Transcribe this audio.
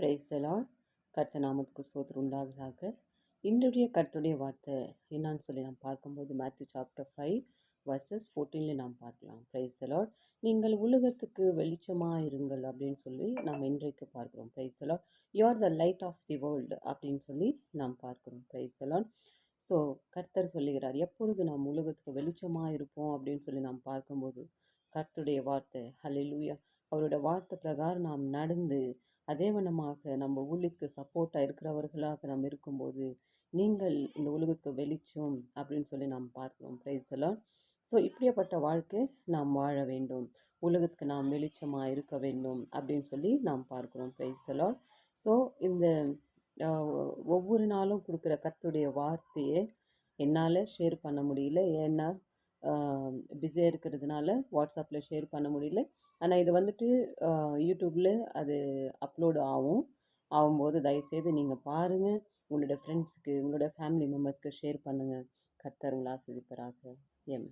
Price the Lord. கர்த்தர் நாமத்துக்கு ஸ்தோத்திரம் உண்டாவதாக. இன்றைய கர்த்தருடைய வார்த்தை என்னன்னு சொல்லி நாம் பார்க்கும்போது மேத்யூ சாப்டர் 5 வர்சஸ் 14 நாம் பார்க்கலாம். Praise the lord. நீங்கள் உலகத்துக்கு வெளிச்சமாக இருங்கள் அப்படின்னு சொல்லி நாம் இன்றைக்கு பார்க்கிறோம். Praise the lord. You are the light of the world அப்படின்னு சொல்லி நாம் பார்க்கிறோம். Praise the Lord. ஸோ கர்த்தர் சொல்லுகிறார், எப்பொழுது நாம் உலகத்துக்கு வெளிச்சமாக இருப்போம் அப்படின்னு சொல்லி நாம் பார்க்கும்போது கர்த்தருடைய வார்த்தை ஹல்லேலூயா, அவருடைய வார்த்தை பிரகாரம் நாம் நடந்து அதே வண்ணமாக நம்ம ஊழியத்துக்கு சப்போர்ட்டாக இருக்கிறவர்களாக நாம் இருக்கும்போது நீங்கள் இந்த உலகத்துக்கு வெளிச்சம் அப்படின்னு சொல்லி நாம் பார்க்கிறோம். Praise the Lord. ஸோ இப்படியாப்பட்ட வாழ்க்கை நாம் வாழ வேண்டும், உலகத்துக்கு நாம் வெளிச்சமாக இருக்க வேண்டும் அப்படின்னு சொல்லி நாம் பார்க்கிறோம். Praise the Lord. ஸோ இந்த ஒவ்வொரு நாளும் கொடுக்குற கர்த்தருடைய வார்த்தையை என்னால் ஷேர் பண்ண முடியல, ஏன்னா பிஸியாக இருக்கிறதுனால வாட்ஸ்அப்பில் ஷேர் பண்ண முடியல. ஆனால் இது வந்துட்டு யூடியூப்பில் அது அப்லோடு ஆகும்போது தயவுசெய்து நீங்கள் பாருங்கள், உங்களோட ஃப்ரெண்ட்ஸுக்கு உங்களோட ஃபேமிலி மெம்பர்ஸ்க்கு ஷேர் பண்ணுங்கள். கர்த்தர் உங்களை ஆசீர்வதிப்பாராக. ஆமென்.